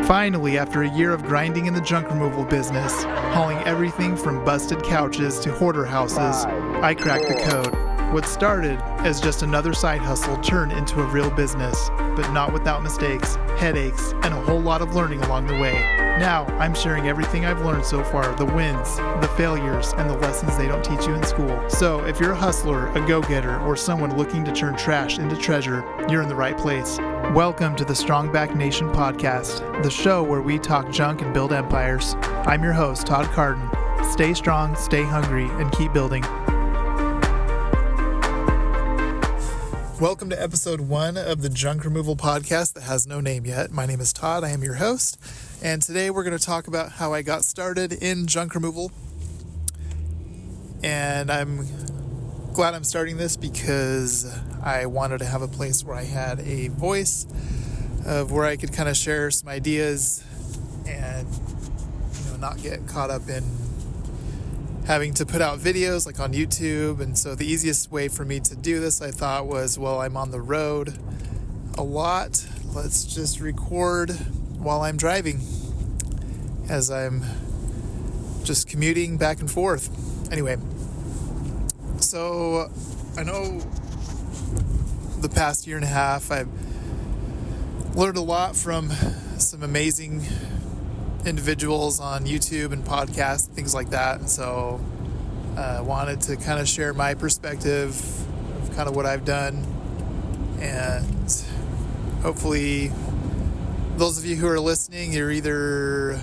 Finally, after a year of grinding in the junk removal business, hauling everything from busted couches to hoarder houses, I cracked the code. What started as just another side hustle turned into a real business, but not without mistakes, headaches, and a whole lot of learning along the way. Now, I'm sharing everything I've learned so far, the wins, the failures, and the lessons they don't teach you in school. So, if you're a hustler, a go-getter, or someone looking to turn trash into treasure, you're in the right place. Welcome to the Strong Back Nation podcast, the show where we talk junk and build empires. I'm your host, Todd Carden. Stay strong, stay hungry, and keep building. Welcome to episode 1 of the Junk Removal Podcast that has no name yet. My name is Todd. I am your host. And today we're going to talk about how I got started in junk removal. And I'm glad I'm starting this because I wanted to have a place where I had a voice of where I could kind of share some ideas and not get caught up in having to put out videos like on YouTube. And so the easiest way for me to do this, I thought, was, well, I'm on the road a lot. Let's just record while I'm driving as I'm just commuting back and forth. Anyway, so I know the past year and a half, I've learned a lot from some amazing individuals on YouTube and podcasts, things like that. So I wanted to kind of share my perspective of kind of what I've done, and hopefully those of you who are listening, you're either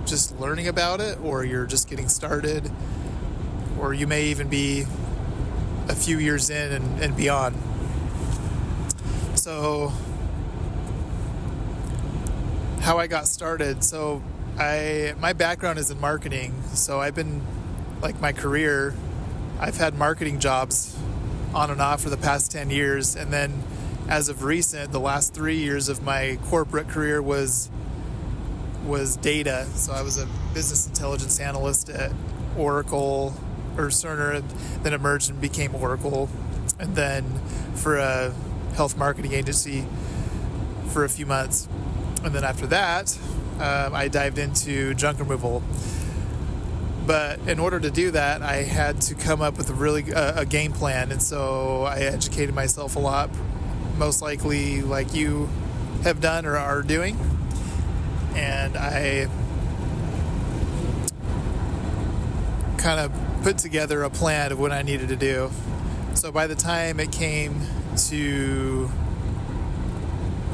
just learning about it or you're just getting started, or you may even be a few years in and beyond. So how I got started. So my background is in marketing, so I've been, like, my career, I've had marketing jobs on and off for the past 10 years, and then as of recent, the last 3 years of my corporate career was data. So I was a business intelligence analyst at Oracle, or Cerner, then it merged and became Oracle, and then for a health marketing agency for a few months. And then after that, I dived into junk removal. But in order to do that, I had to come up with a game plan. And so I educated myself a lot, most likely like you have done or are doing. And I kind of put together a plan of what I needed to do. So by the time it came to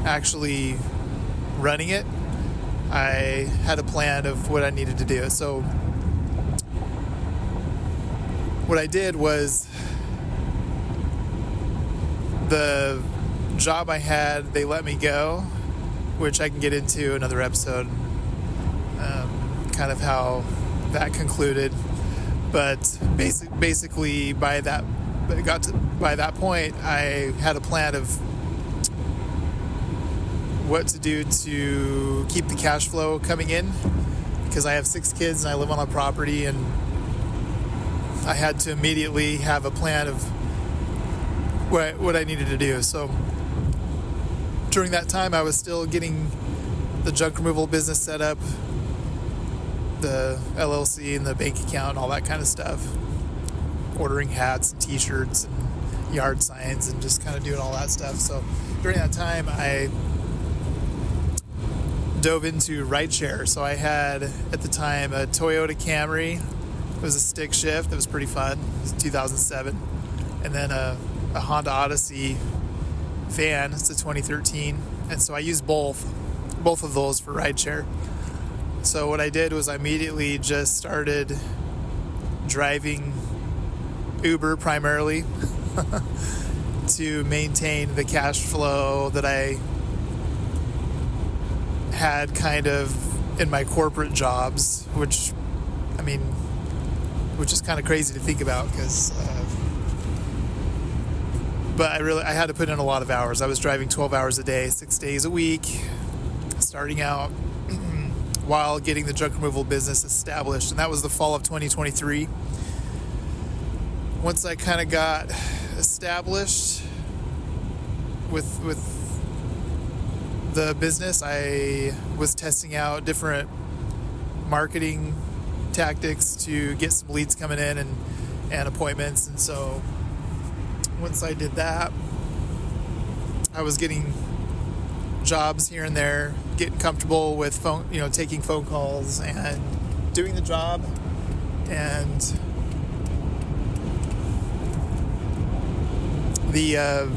actually running it, I had a plan of what I needed to do. So what I did was, the job I had, they let me go, which I can get into another episode, kind of how that concluded. But basically by that point, I had a plan of what to do to keep the cash flow coming in, because I have 6 kids and I live on a property, and I had to immediately have a plan of what I needed to do. So during that time, I was still getting the junk removal business set up, the LLC and the bank account and all that kind of stuff, ordering hats and t-shirts and yard signs and just kind of doing all that stuff. So during that time, I dove into rideshare. So I had, at the time, a Toyota Camry. It was a stick shift. It was pretty fun. It was 2007. And then a Honda Odyssey van. It's a 2013. And so I used both of those for rideshare. So what I did was I immediately just started driving Uber primarily to maintain the cash flow that I had kind of in my corporate jobs, which is kind of crazy to think about, because but I had to put in a lot of hours. I was driving 12 hours a day, 6 days a week, starting out while getting the junk removal business established, and that was the fall of 2023. Once I kind of got established with the business, I was testing out different marketing tactics to get some leads coming in and appointments. And so once I did that, I was getting jobs here and there, getting comfortable with phone, taking phone calls and doing the job. And the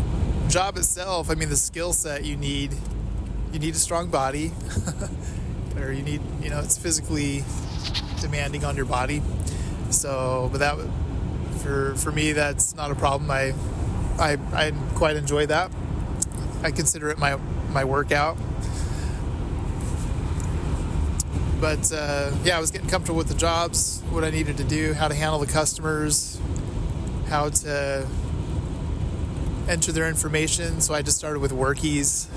job itself, the skill set you need a strong body, or you need, it's physically demanding on your body. So, but that, for me, that's not a problem. I quite enjoy that. I consider it my workout. But I was getting comfortable with the jobs, what I needed to do, how to handle the customers, how to enter their information. So I just started with Workies.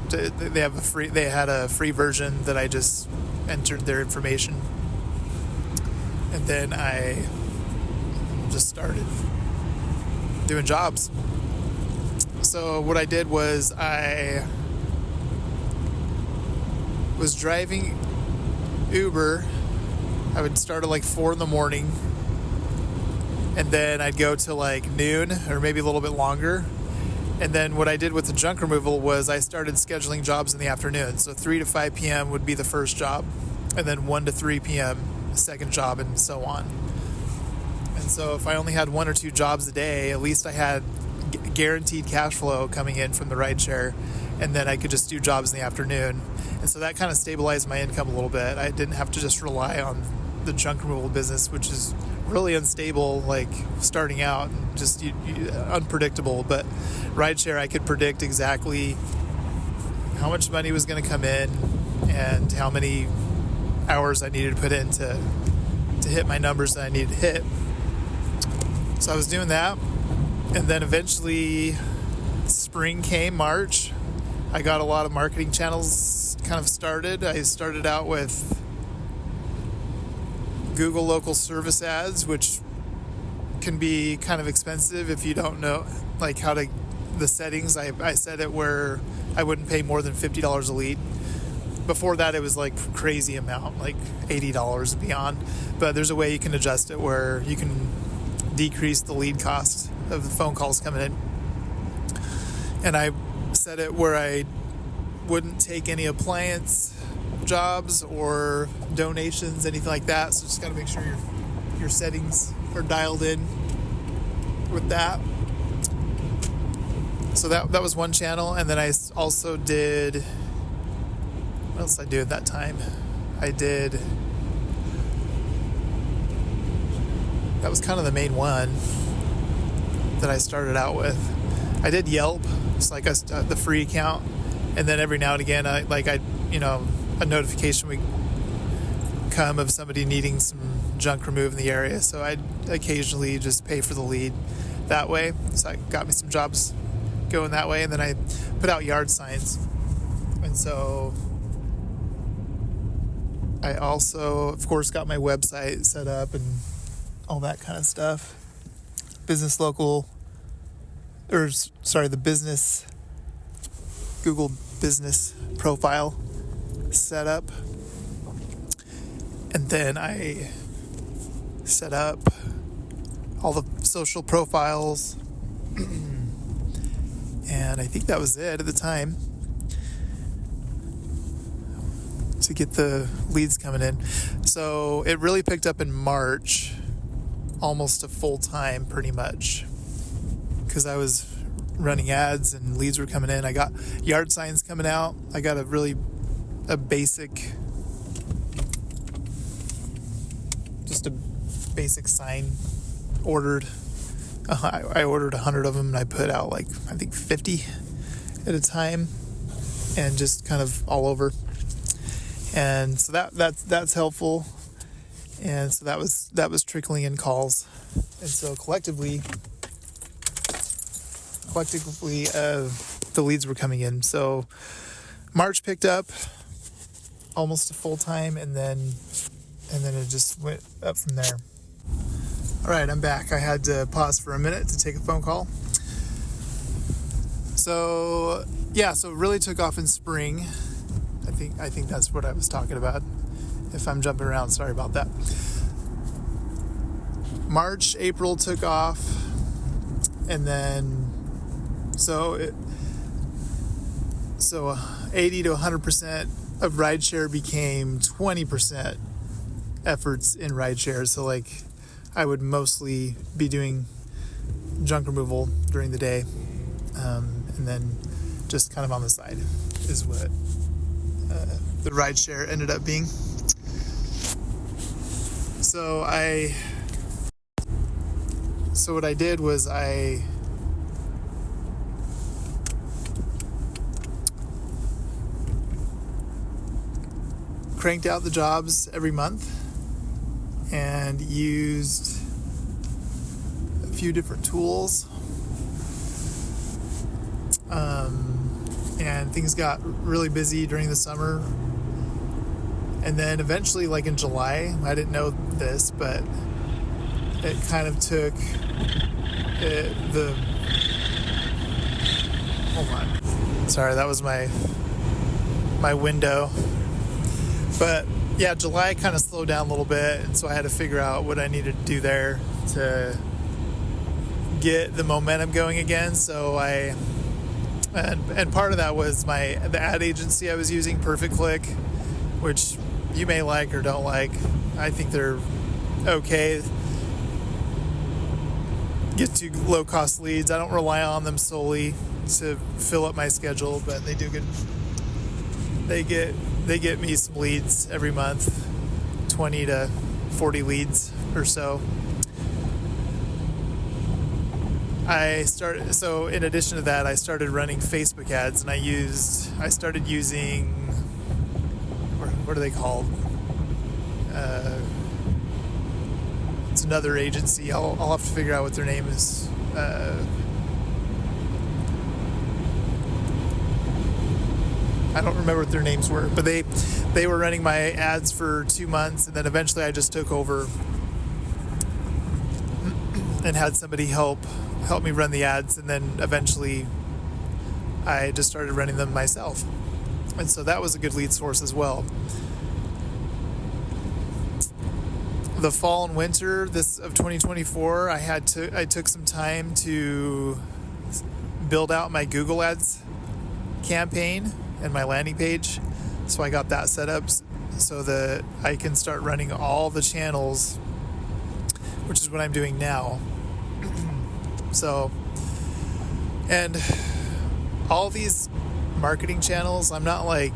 They had a free version that I just entered their information, and then I just started doing jobs. So what I did was I was driving Uber. I would start at like 4 a.m, and then I'd go to like noon or maybe a little bit longer. And then what I did with the junk removal was I started scheduling jobs in the afternoon. So 3 to 5 p.m. would be the first job, and then 1 to 3 p.m. the second job, and so on. And so if I only had 1 or 2 jobs a day, at least I had guaranteed cash flow coming in from the rideshare, and then I could just do jobs in the afternoon. And so that kind of stabilized my income a little bit. I didn't have to just rely on the junk removal business, which is really unstable, like starting out, and just unpredictable. But rideshare, I could predict exactly how much money was going to come in and how many hours I needed to put in to hit my numbers that I needed to hit. So I was doing that, and then eventually spring came, March. I got a lot of marketing channels kind of started. I started out with Google local service ads, which can be kind of expensive if you don't know like the settings. I set it where I wouldn't pay more than $50 a lead. Before that, it was like crazy amount, like $80 and beyond. But there's a way you can adjust it where you can decrease the lead cost of the phone calls coming in. And I set it where I wouldn't take any appliance jobs or donations, anything like that. So just got to make sure your settings are dialed in with that. So that was one channel. And then I also did, what else did I do at that time? That was kind of the main one that I started out with. I did Yelp, it's like the free account, and then every now and again, a notification would come of somebody needing some junk removed in the area. So I'd occasionally just pay for the lead that way. So I got me some jobs going that way, and then I put out yard signs. And so I also, of course, got my website set up and all that kind of stuff. The business Google business profile set up. And then I set up all the social profiles. And I think that was it at the time to get the leads coming in. So it really picked up in March, almost to full time pretty much, because I was running ads and leads were coming in. I got yard signs coming out. I got a basic sign ordered. I ordered 100 of them, and I put out I think 50 at a time, and just kind of all over. And so that's helpful. And so that was trickling in calls. And so collectively, the leads were coming in. So March picked up almost to full time, and then it just went up from there. All right, I'm back. I had to pause for a minute to take a phone call. So yeah, so it really took off in spring. I think that's what I was talking about. If I'm jumping around, sorry about that. March, April took off, and then so 80 to 100% of rideshare became 20% efforts in rideshare. So like I would mostly be doing junk removal during the day, and then just kind of on the side is what the rideshare ended up being. So what I did was I cranked out the jobs every month and used a few different tools. And things got really busy during the summer. And then eventually, like in July, I didn't know this, but it kind of took hold on. Sorry, that was my window. But yeah, July kind of slowed down a little bit, and so I had to figure out what I needed to do there to get the momentum going again. So and part of that was the ad agency I was using, Perfect Click, which you may like or don't like. I think they're okay. Get to low cost leads. I don't rely on them solely to fill up my schedule, but they do good. They get me some leads every month, 20 to 40 leads or so. So in addition to that, I started running Facebook ads, and I started using, what are they called? It's another agency. I'll have to figure out what their name is. I don't remember what their names were, but they were running my ads for 2 months, and then eventually I just took over and had somebody help me run the ads, and then eventually I just started running them myself. And so that was a good lead source as well. The fall and winter of 2024, I took some time to build out my Google Ads campaign and my landing page. So I got that set up so that I can start running all the channels, which is what I'm doing now. So, and all these marketing channels, I'm not like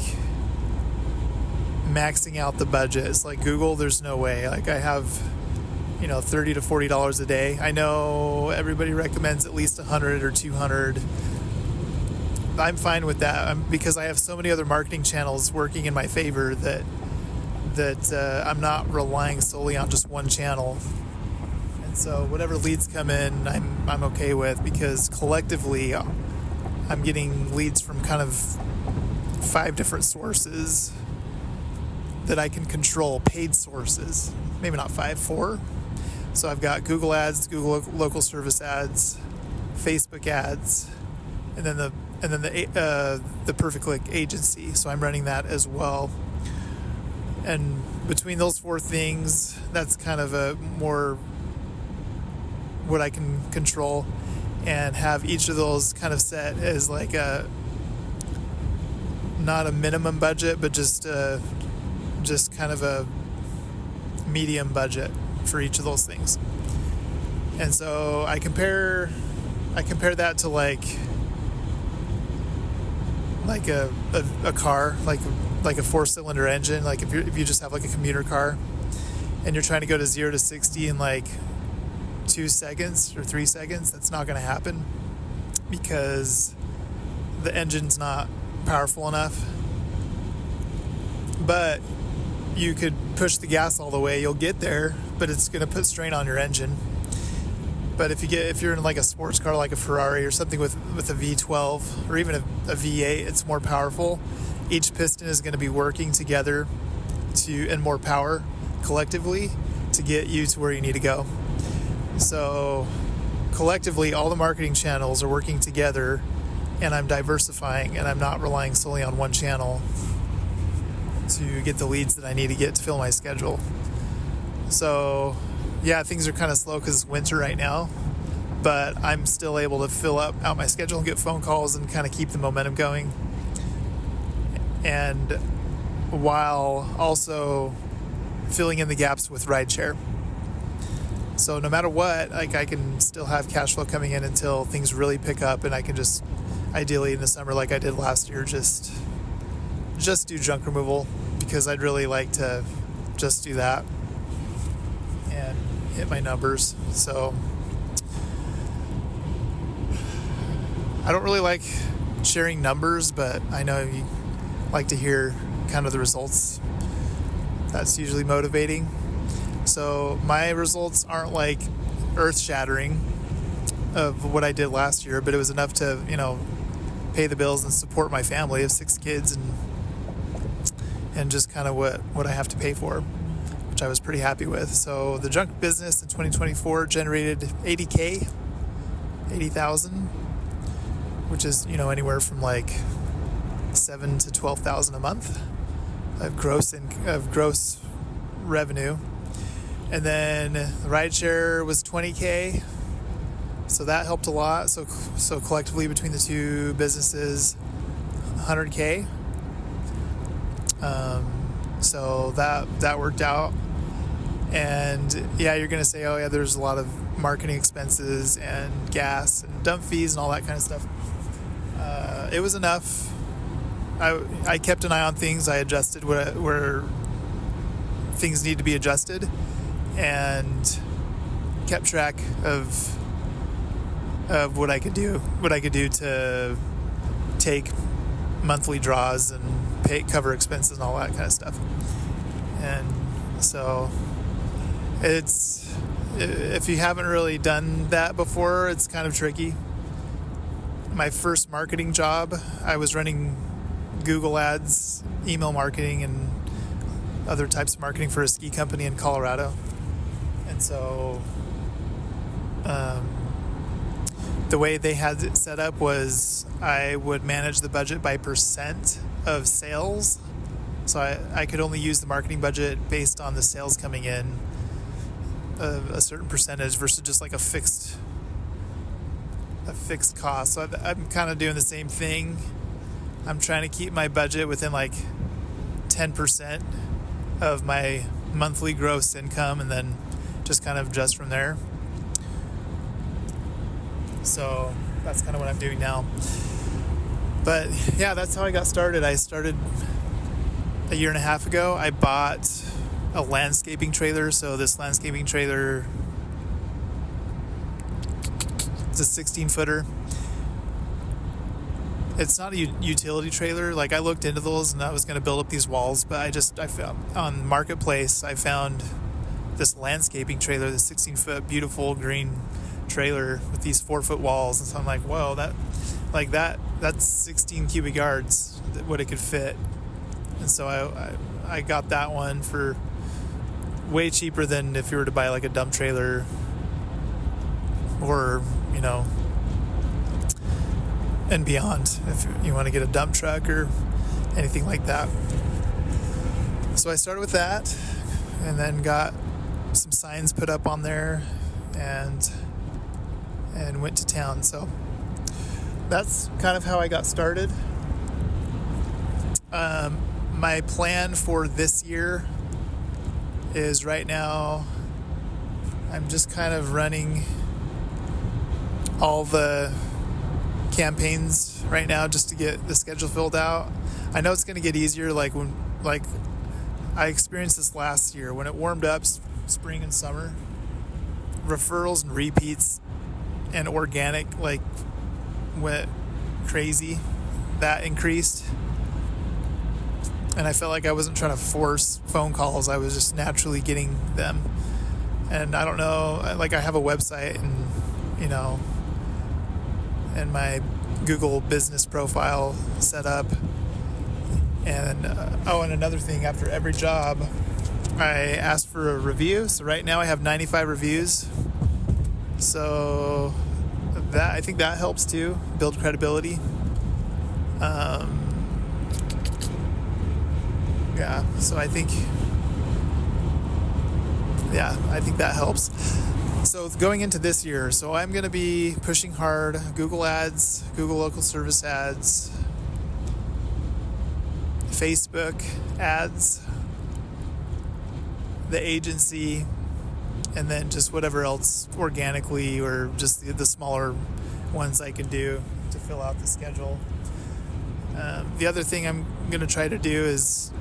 maxing out the budget. It's like Google, there's no way. Like I have, $30 to $40 a day. I know everybody recommends at least 100 or 200. I'm fine with that because I have so many other marketing channels working in my favor that I'm not relying solely on just one channel. And so whatever leads come in, I'm okay with, because collectively I'm getting leads from kind of 5 different sources that I can control, paid sources. Maybe not 5, 4. So I've got Google Ads, Google Local Service Ads, Facebook Ads, and then the Perfect Click agency. So I'm running that as well. And between those 4 things, that's kind of a more what I can control, and have each of those kind of set as like not a minimum budget, but just kind of a medium budget for each of those things. And so I compare that to like a car, like a 4-cylinder engine. Like if you just have like a commuter car and you're trying to go to 0 to 60 in like 2 seconds or 3 seconds, that's not going to happen because the engine's not powerful enough. But you could push the gas all the way, you'll get there, but it's going to put strain on your engine. But if you're in like a sports car like a Ferrari or something with a V12 or even a V8, it's more powerful. Each piston is going to be working together and more power collectively to get you to where you need to go. So collectively, all the marketing channels are working together, and I'm diversifying, and I'm not relying solely on one channel to get the leads that I need to get to fill my schedule. So yeah, things are kind of slow because it's winter right now, but I'm still able to fill out my schedule and get phone calls and kind of keep the momentum going, and while also filling in the gaps with rideshare. So no matter what, like, I can still have cash flow coming in until things really pick up, and I can just, ideally in the summer like I did last year, just do junk removal, because I'd really like to just do that and hit my numbers. So I don't really like sharing numbers, but I know you like to hear kind of the results. That's usually motivating. So my results aren't like earth-shattering of what I did last year, but it was enough to, pay the bills and support my family of 6 kids and just kind of what I have to pay for, which I was pretty happy with. So the junk business in 2024 generated $80,000, which is, anywhere from like $7,000 to $12,000 a month of gross revenue. And then the rideshare was $20K, so that helped a lot. So collectively between the two businesses, $100K. So that worked out. And yeah, you're gonna say, oh yeah, there's a lot of marketing expenses and gas and dump fees and all that kind of stuff. It was enough. I kept an eye on things. I adjusted where things need to be adjusted, and kept track of what I could do to take monthly draws and cover expenses and all that kind of stuff. And so if you haven't really done that before, it's kind of tricky. My first marketing job, I was running Google ads, email marketing, and other types of marketing for a ski company in Colorado. And so the way they had it set up was I would manage the budget by percent of sales. So I could only use the marketing budget based on the sales coming in, a certain percentage versus just like a fixed cost. So I'm kind of doing the same thing. I'm trying to keep my budget within like 10% of my monthly gross income, and then just kind of adjust from there. So that's kind of what I'm doing now. But yeah, that's how I got started. I started a year and a half ago. I bought a landscaping trailer. So this landscaping trailer is a 16-footer. It's not a utility trailer. Like, I looked into those and I was going to build up these walls, but I found on Marketplace, I found this landscaping trailer, this 16-foot beautiful green trailer with these 4-foot walls. And so I'm like, whoa, that's 16 cubic yards, what it could fit. And so I got that one for way cheaper than if you were to buy like a dump trailer or, and beyond, if you want to get a dump truck or anything like that. So I started with that, and then got some signs put up on there, and went to town. So that's kind of how I got started. My plan for this year is, right now I'm just kind of running all the campaigns right now just to get the schedule filled out. I know it's going to get easier, like I experienced this last year when it warmed up, spring and summer. Referrals and repeats and organic went crazy. That increased, and I felt like I wasn't trying to force phone calls. I was just naturally getting them. And I don't know, I have a website and and my Google business profile set up. And and another thing, after every job I asked for a review. So right now I have 95 reviews. So I think that helps too, build credibility. Yeah, so I think that helps. So going into this year, so I'm going to be pushing hard Google ads, Google local service ads, Facebook ads, the agency, and then just whatever else organically or just the smaller ones I can do to fill out the schedule. The other thing I'm going to try to do is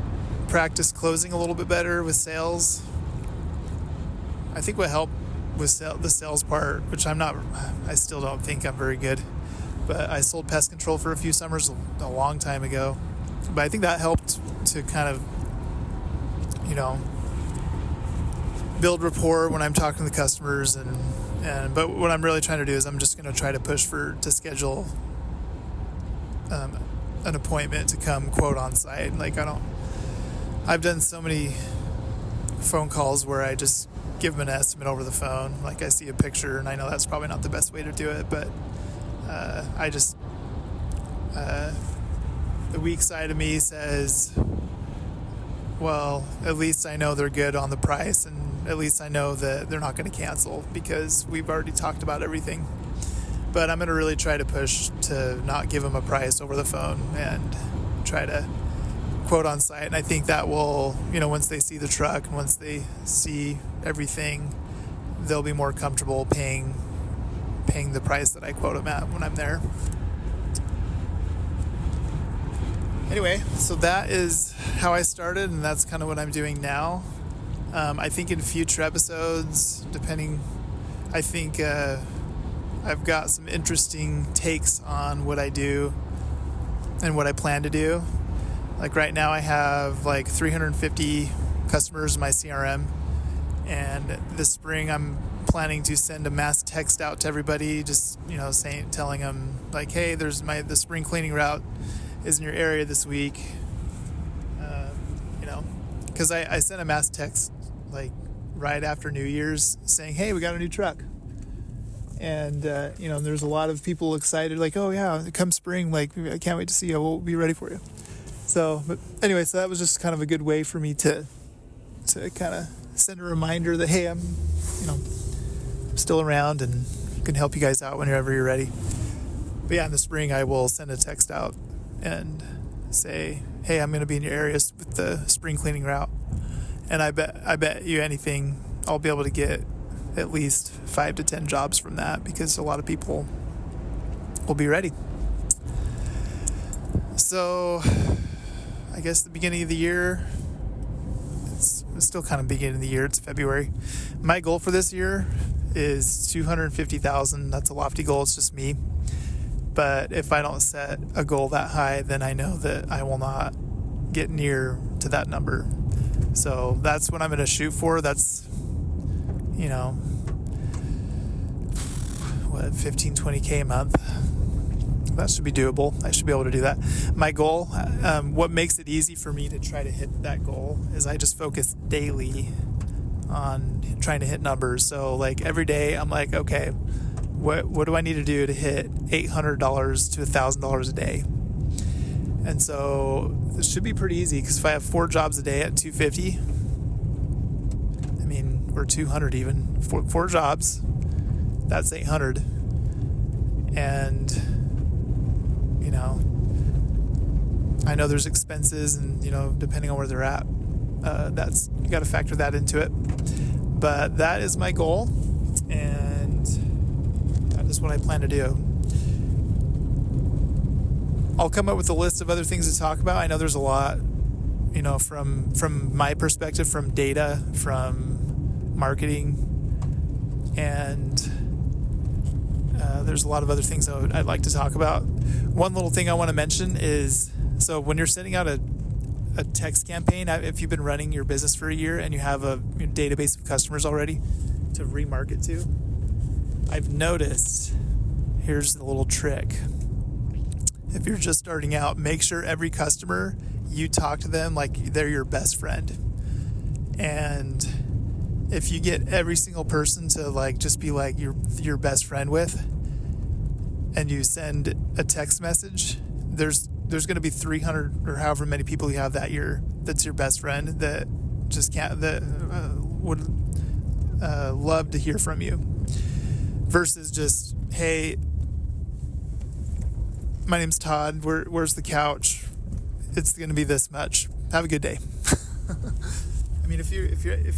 practice closing a little bit better with sales. I think what helped with the sales part, which I still don't think I'm very good, but I sold pest control for a few summers a long time ago. But I think that helped to kind of, build rapport when I'm talking to the customers, but what I'm really trying to do is I'm just going to try to push to schedule an appointment to come quote on site. I've done so many phone calls where I just give them an estimate over the phone. Like I see a picture, and I know that's probably not the best way to do it, but the weak side of me says, well, at least I know they're good on the price, and at least I know that they're not going to cancel because we've already talked about everything. But I'm going to really try to push to not give them a price over the phone and try to quote on site. And I think that will, once they see the truck and once they see everything, they'll be more comfortable paying the price that I quote them at when I'm there. Anyway, so that is how I started, and that's kind of what I'm doing now. I think in future episodes, I've got some interesting takes on what I do and what I plan to do. Like right now I have 350 customers in my CRM, and this spring I'm planning to send a mass text out to everybody, just telling them hey, there's the spring cleaning route is in your area this week. Because I sent a mass text right after New Year's saying, hey, we got a new truck. And, there's a lot of people excited, oh yeah, come spring, I can't wait to see you. We'll be ready for you. So, but anyway, so that was just kind of a good way for me to kind of send a reminder that, hey, I'm still around and can help you guys out whenever you're ready. But yeah, in the spring, I will send a text out and say, hey, I'm going to be in your area with the spring cleaning route. And I bet you anything, I'll be able to get at least 5 to 10 jobs from that because a lot of people will be ready. So I guess the beginning of the year, it's still kind of beginning of the year. It's February. My goal for this year is 250,000. That's a lofty goal. It's just me. But if I don't set a goal that high, then I know that I will not get near to that number. So that's what I'm going to shoot for. That's, 15, 20K a month. That should be doable. I should be able to do that. My goal, what makes it easy for me to try to hit that goal is I just focus daily on trying to hit numbers. So every day I'm okay, what do I need to do to hit $800 to $1,000 a day? And so this should be pretty easy because if I have 4 jobs a day at 250, or 200 even, 4 jobs, that's 800. And I know there's expenses and depending on where they're at, that's, you got to factor that into it. But that is my goal, and that is what I plan to do. I'll come up with a list of other things to talk about. I know there's a lot, from my perspective, from data, from marketing, and there's a lot of other things I'd like to talk about. One little thing I want to mention is, so when you're sending out a text campaign, if you've been running your business for a year and you have a database of customers already to remarket to, I've noticed, here's the little trick. If you're just starting out, make sure every customer, you talk to them like they're your best friend. And if you get every single person to just be your best friend with, and you send a text message, there's there's going to be 300 or however many people you have that year that's your best friend that just can't, that would love to hear from you, versus just, hey, my name's Todd, where's the couch, it's going to be this much, have a good day. I mean, if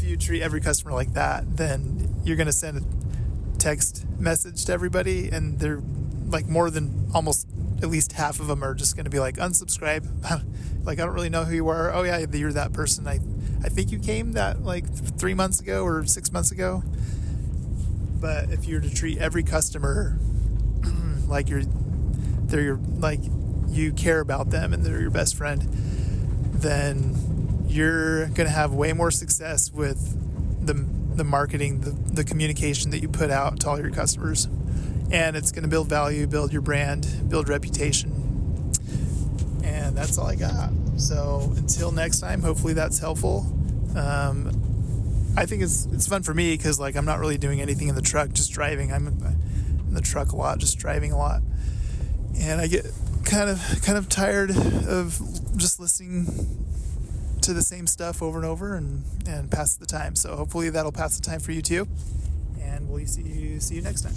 you treat every customer like that, then you're going to send a text message to everybody, and they're like, more than almost at least half of them are just going to be like, unsubscribe. Like, I don't really know who you are. Oh yeah, you're that person. I think you came that like 3 months ago or 6 months ago. But if you're to treat every customer like like you care about them and they're your best friend, then you're going to have way more success with the marketing, the communication that you put out to all your customers. And it's going to build value, build your brand, build reputation. And that's all I got. So until next time, hopefully that's helpful. I think it's fun for me because, like, I'm not really doing anything in the truck, just driving. I'm in the truck a lot, just driving a lot. And I get kind of tired of just listening to the same stuff over and over and pass the time. So hopefully that'll pass the time for you too. And we'll see you next time.